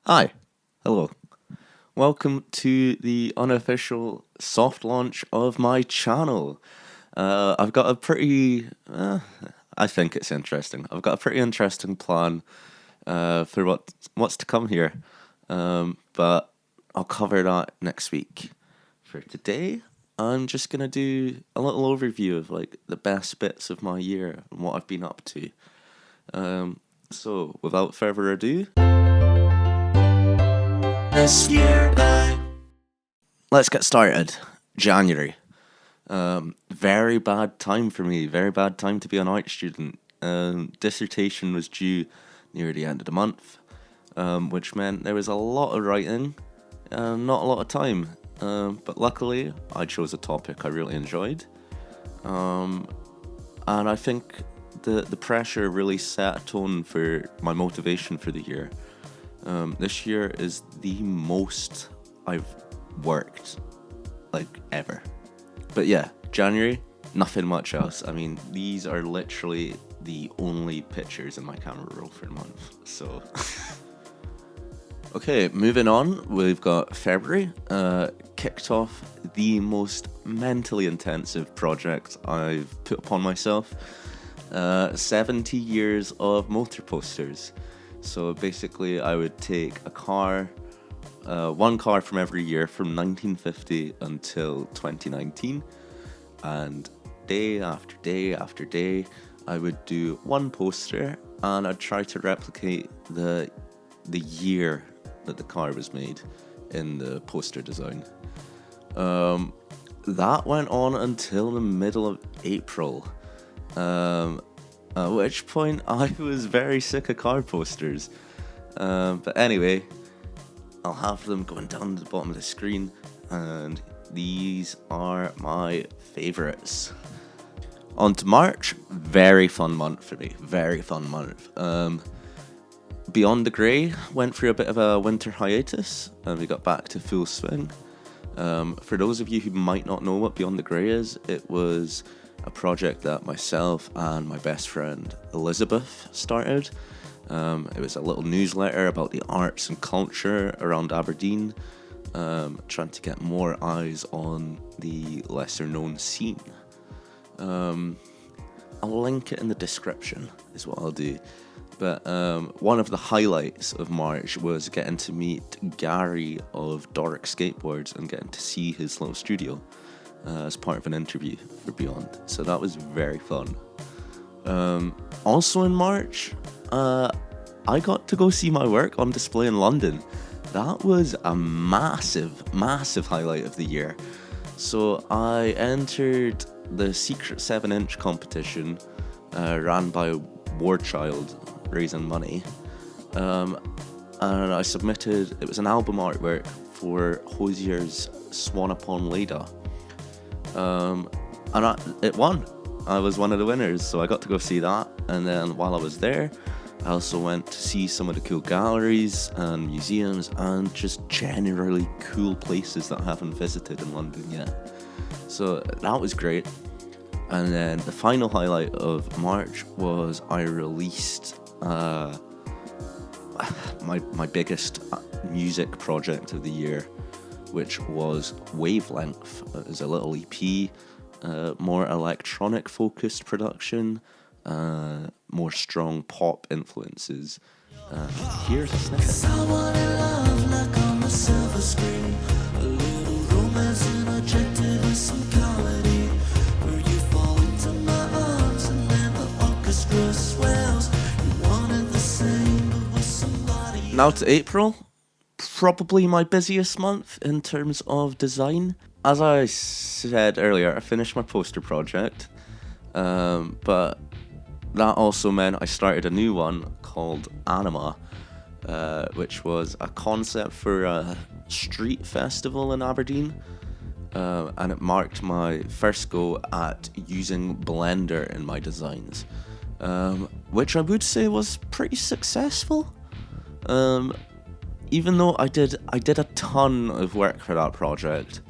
Hi, hello. Welcome to the unofficial soft launch of my channel. I've got a pretty, I think it's interesting. I've got a pretty interesting plan for what's to come here, but I'll cover that next week. For today, I'm just gonna do a little overview of like the best bits of my year and what I've been up to. So, without further ado. This year Let's get started. January. Very bad time for me. Very bad time to be an art student. Dissertation was due near the end of the month, which meant there was a lot of writing and not a lot of time. But luckily, I chose a topic I really enjoyed. And I think the pressure really set a tone for my motivation for the year. This year is the most I've worked, like, ever. But yeah, January, nothing much else. I mean, these are literally the only pictures in my camera roll for the month, so... Okay, moving on, we've got February. Kicked off the most mentally intensive project I've put upon myself. 70 years of motor posters. So basically, I would take a car, one car from every year from 1950 until 2019, and day after day after day, I would do one poster, and I'd try to replicate the year that the car was made in the poster design. That went on until the middle of April. At which point I was very sick of car posters. But anyway, I'll have them going down to the bottom of the screen, and these are my favourites. On to March, very fun month for me, very fun month. Beyond the Grey went through a bit of a winter hiatus, and we got back to full swing. For those of you who might not know what Beyond the Grey is, it was a project that myself and my best friend Elizabeth started. It was a little newsletter about the arts and culture around Aberdeen, trying to get more eyes on the lesser known scene. I'll link it in the description, is what I'll do. But one of the highlights of March was getting to meet Gary of Doric Skateboards and getting to see his little studio as part of an interview for Beyond. So that was very fun. Also in March, I got to go see my work on display in London. That was a massive, massive highlight of the year. So I entered the secret 7-inch competition ran by War Child, raising money. And I submitted, it was an album artwork for Hosier's Swan Upon Leda. And it won. I was one of the winners, so I got to go see that. And then while I was there, I also went to see some of the cool galleries and museums and just generally cool places that I haven't visited in London yet. So that was great. And then the final highlight of March was I released my biggest music project of the year, which was Wavelength. It was a little EP, more electronic focused production, more strong pop influences. Here's a snippet. Someone in love like on the silver screen. A little romance interjected with some comedy, where you fall into my arms and then the orchestra swells. You wanted the same but with somebody. Now to April, probably my busiest month in terms of design. As I said earlier, I finished my poster project, but that also meant I started a new one called Anima, which was a concept for a street festival in Aberdeen, and it marked my first go at using Blender in my designs, which I would say was pretty successful. Even though I did a ton of work for that project,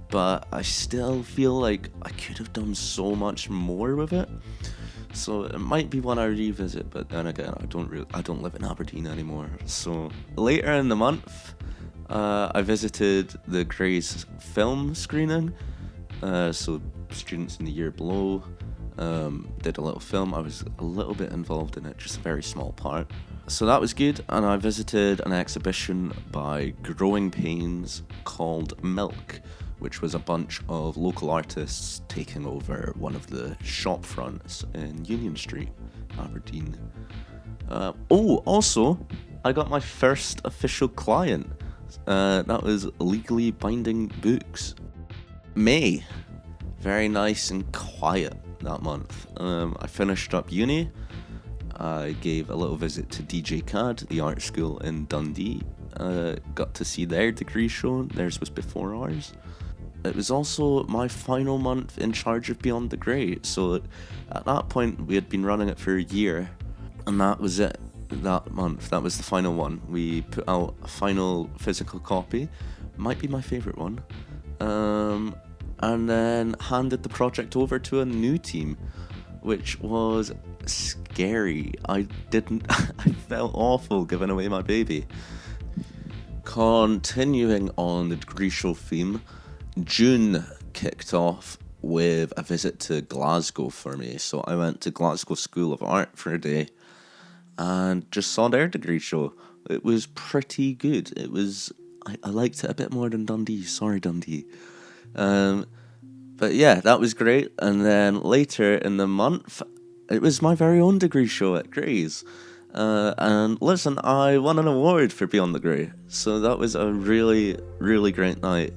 but I still feel like I could have done so much more with it. So it might be one I revisit, but then again, I don't live in Aberdeen anymore. So later in the month, I visited the Grey's film screening. So students in the year below did a little film. I was a little bit involved in it, just a very small part. So that was good, and I visited an exhibition by Growing Pains called Milk, which was a bunch of local artists taking over one of the shop fronts in Union Street, Aberdeen. Also, I got my first official client. That was Legally Binding Books. May, very nice and quiet that month. I finished up uni. I gave a little visit to DJ CAD, the art school in Dundee. Got to see their degree show. Theirs was before ours. It was also my final month in charge of Beyond the Grey, so at that point we had been running it for a year, and that was it. That month, that was the final one. We put out a final physical copy, might be my favourite one, and then handed the project over to a new team, which was scary. I felt awful giving away my baby. Continuing on the degree show theme, June kicked off with a visit to Glasgow for me. So I went to Glasgow School of Art for a day and just saw their degree show. It was pretty good. I liked it a bit more than Dundee. Sorry, Dundee. But yeah, that was great. And then later in the month, it was my very own degree show at Grey's. And listen, I won an award for Beyond the Grey. So that was a really, really great night.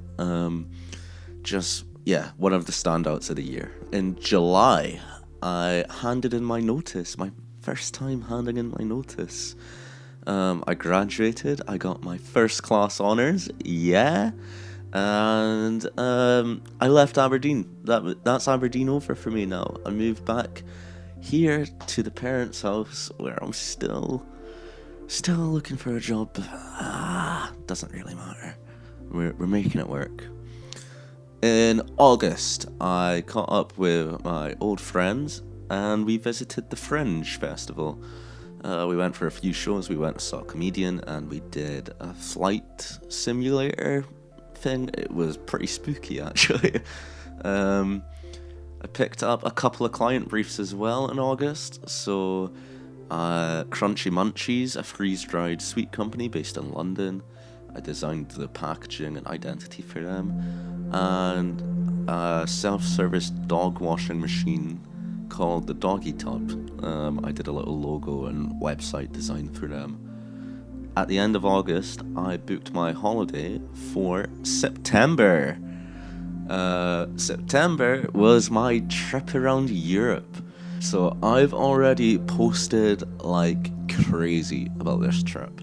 One of the standouts of the year. In July, I handed in my notice, my first time handing in my notice. I graduated, I got my first class honours, and I left Aberdeen. That's Aberdeen over for me now. I moved back here to the parents' house where I'm still looking for a job. Doesn't really matter. We're making it work. In August, I caught up with my old friends and we visited the Fringe Festival. We went for a few shows. We went and saw a comedian and we did a flight simulator thing. It was pretty spooky, actually. I picked up a couple of client briefs as well in August. So, Crunchy Munchies, a freeze-dried sweet company based in London. I designed the packaging and identity for them. And a self-service dog washing machine called the Doggy Tub. I did a little logo and website design for them. At the end of August, I booked my holiday for September. September was my trip around Europe. So I've already posted like crazy about this trip.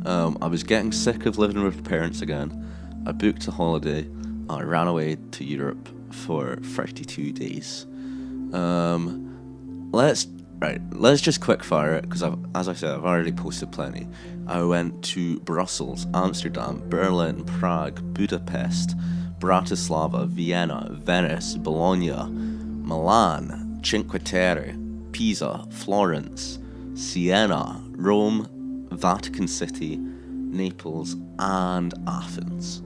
I was getting sick of living with parents again. I booked a holiday. I ran away to Europe for 32 days. Let's just quickfire it because as I said, I've already posted plenty. I went to Brussels, Amsterdam, Berlin, Prague, Budapest, Bratislava, Vienna, Venice, Bologna, Milan, Cinque Terre, Pisa, Florence, Siena, Rome, Vatican City, Naples, and Athens.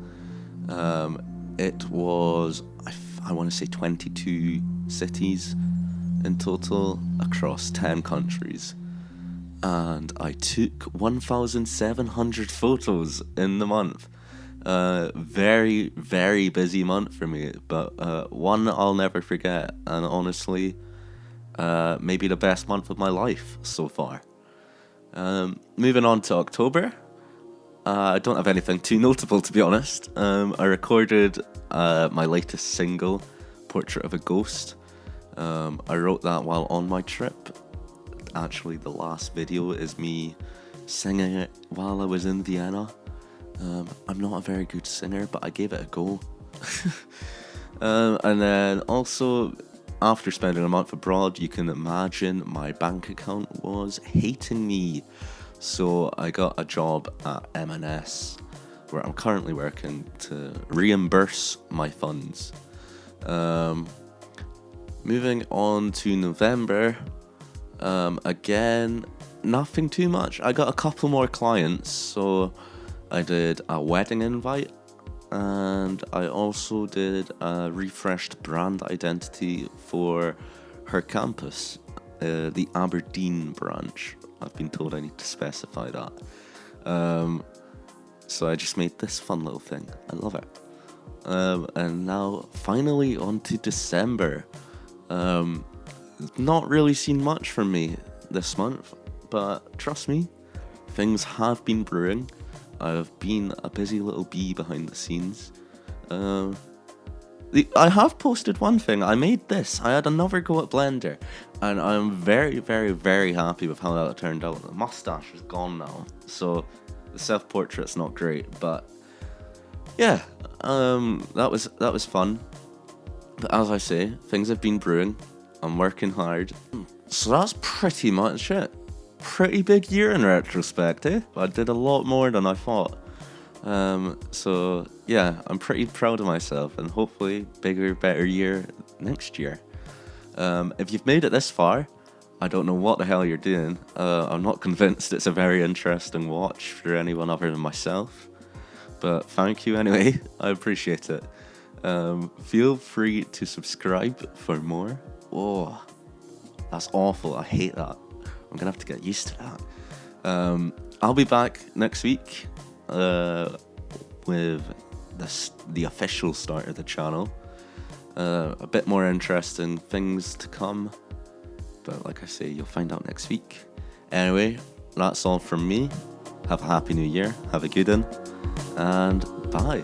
It was, I want to say 22 cities in total across 10 countries. And I took 1,700 photos in the month. Very, very busy month for me, but one I'll never forget. And honestly, maybe the best month of my life so far. Moving on to October. I don't have anything too notable, to be honest. I recorded my latest single, Portrait of a Ghost. I wrote that while on my trip. Actually, the last video is me singing it while I was in Vienna. I'm not a very good singer, but I gave it a go. And then also, after spending a month abroad, you can imagine my bank account was hating me. So I got a job at M&S, where I'm currently working to reimburse my funds. Moving on to November, Again, nothing too much. I got a couple more clients, so I did a wedding invite, and I also did a refreshed brand identity for her campus, the Aberdeen branch. I've been told I need to specify that. So I just made this fun little thing. I love it. And now, finally, on to December. Not really seen much from me this month, but trust me, things have been brewing. I've been a busy little bee behind the scenes. I have posted one thing. I made this. I had another go at Blender, and I'm very, very, very happy with how that turned out. The mustache is gone now, so the self-portrait's not great, but yeah, that was fun. But as I say, things have been brewing. I'm working hard. So that's pretty much it. Pretty big year in retrospect, eh? I did a lot more than I thought. So yeah, I'm pretty proud of myself, and hopefully bigger, better year next year. If you've made it this far, I don't know what the hell you're doing. I'm not convinced it's a very interesting watch for anyone other than myself. But thank you anyway, I appreciate it. Feel free to subscribe for more. Oh, that's awful. I hate that. I'm gonna have to get used to that. I'll be back next week with the official start of the channel. A bit more interesting things to come, but like I say, you'll find out next week. Anyway, that's all from me. Have a happy new year. Have a good one, and bye.